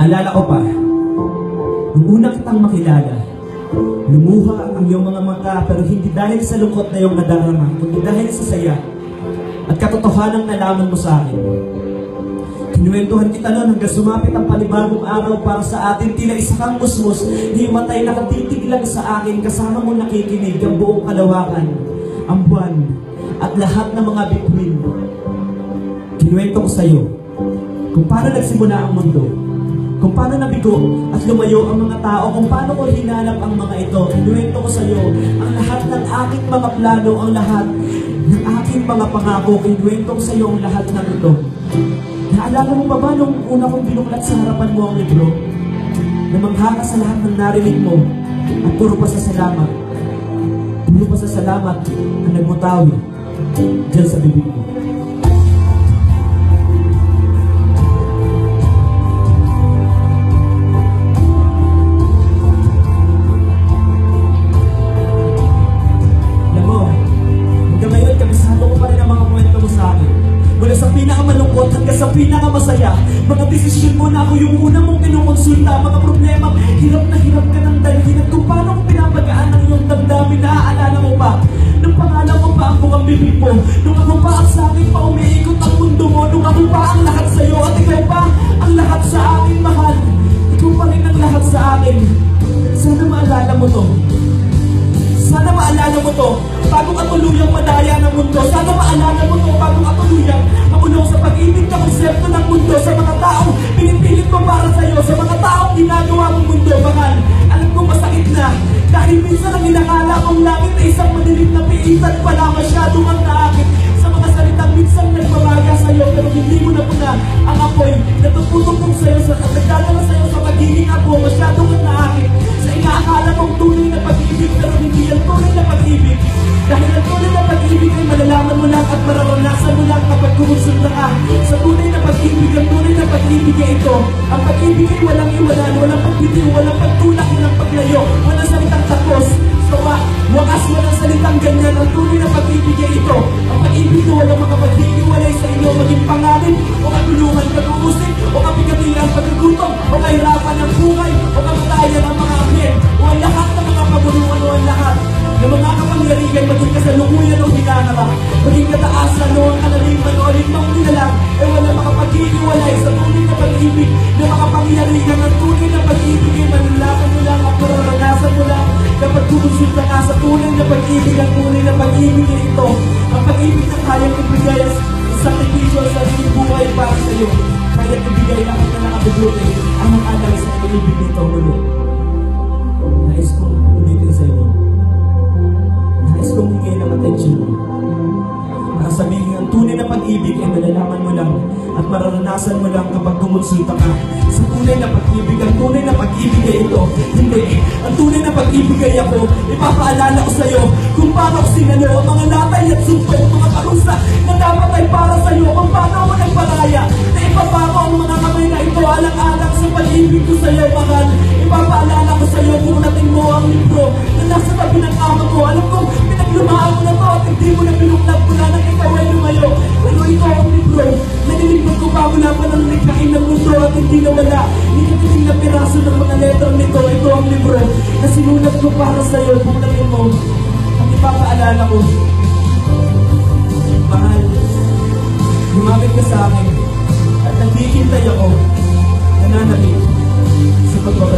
Naalala ko pa, nung una kitang makilala, lumuha ang iyong mga mata, pero hindi dahil sa lungkot na iyong nadarama, kundi dahil sa saya at katotohanang nalaman mo sa akin. Kinuwentuhan kita noon hanggang sumapit ang panibagong araw para sa atin. Tila isa kang musmus, himatay nakatitig lang sa akin, kasama mo nakikinig ang buong kalawakan, ang buwan, at lahat ng mga bituin. Kinuwento ko sa iyo kung paano nagsimula ang mundo, kung paano nabigo at lumayo ang mga tao, kung paano ko hinanap ang mga ito. Kinuwento ko sa iyo ang lahat ng aking mga plano, ang lahat ng aking mga pangako. Kinuwento ko sa iyo ang lahat ng ito. Naalala mo ba nung una kong binuklat sa harapan mo ang libro? Namangha ka sa lahat ng narinig mo at puro pasasalamat. Puro pasasalamat ang nagmutawi dyan sa bibig mo. Alam mo, hanggang ngayon, kabisado ko pa rin ang mga kwento mo sa akin. Mula sa pinakamalungkot hanggang sa pinakamasaya, mga desisyon mo na ako yung una mong kinukonsulta. Mga problema, hirap na hirap ka ng dalhin. At kung paano ko pinapagaan ang iyong damdamin, naaalala mo ba? Nung pangalan mo pa ang bukang bibig mo, nung ako pa ang sa akin pa umiikot ang mundo mo, nung ako pa ang lahat sa'yo at ikaw pa ang lahat sa akin, mahal. Ikaw pa rin ang lahat sa akin. Sana maalala mo to. Sana maalala mo to bago ka tuluyang madaya ng mundo. Sana maalala mo to bago ka tuluyang makulong sa pag-ibig na konsepto ng mundo. Sa mga taong pinipilit mo para sa'yo, sa mga taong ginagawa mong mundo. Mahal, alam ko masakit na, dahil minsan ang inakala mong langit ay isang madilim na piitan pala masyado ang naakit. Sa mga salitang minsan nagmamaga sa'yo, pero hindi mo na puna ang apoy natututok sa'yo at nagdadala sa'yo sa pagiging ako. Masyado ang naakit sa inaakala mong tunay na pag-ibig, pero hindi yan tunay na pag-ibig. Dahil ang tunay na pag-ibig ay malalaman mo lang at mararanasan mo lang kapag kumonsulta ka sa tunay na pag-ibig. Ang tunay na pag-ibig ay ito. Ang pag-ibig ay walang iwanan, walang pagbitiw, walang pagtulak, walang paglayo, walang salitang tapos. So, wakas walang salitang ganyan. Ang tunay na pag-ibig ay ito. Ang pag-ibig na walang makapaghihiwalay sa inyo, maging panganin o katulungan, pag-uusik o kapigatilan, pagkagutom o kahirapan ng buhay o kamatayan ng mga amin o ang lahat ng mga pabulungan o ang lahat ng mga kapangyarihan, maging kasalukuyan o hinangarap, maging kataasan o ang kanaliman o alimang nilalang, ay walang makapaghihiwalay sa tunay na pag-ibig na makapangyarihan. Ang tunay na pag-ibig ay manulakan mo lang at mararanasan mo lang kapag kumonsulta ka sa tunay na pag-ibig. Ang tunay na pag-ibig ay ito. Ang pag-ibig na kayang ibigay sa sakripisyo sa sariling buhay para sa iyo. Kayang ibigay lang at nakakabuti ang alay sa pag-ibig nito mulo. Nais kong ulitin sa inyo. Nais kong hingay ng atensyon mo. Para sabihin ang tunay na pag-ibig ay malalaman mo lang at mararanasan mo lang kapag kumonsulta ka sa tunay na pag-ibig. Ang tunay na pag-ibig ay ito. Hindi. Ang tunay na pag-ibig ay ako. Ipapaalala ko sa iyo kung paano ko sinalo ang mga latay at sumpay, mga karusa na dapat ay para sa iyo. Kung paano ako nagparaya na ipapako ang mga kamay na ito alang-alang sa pag-ibig ko sa iyo, mahal. Ipapaalala ko sa iyo kung natin mo ang libro na nasa tabi ng kama ko. Alam kong pinaglumaan mo na to at hindi mo na pinuklat ko na nang ikaw ay lumayo. Pero ito ang libro na nilibot ko pa mula pa ng likhain ng mundo at hindi na wala. Ikatiting na piraso ng mga letter nito. Ito ang libro na sinulat ko para sa iyo. Buknatin mo at ipapaalala ko, mahal, lumapit ka sa akin at naghihintay ako, nananabik sa pagbabalik.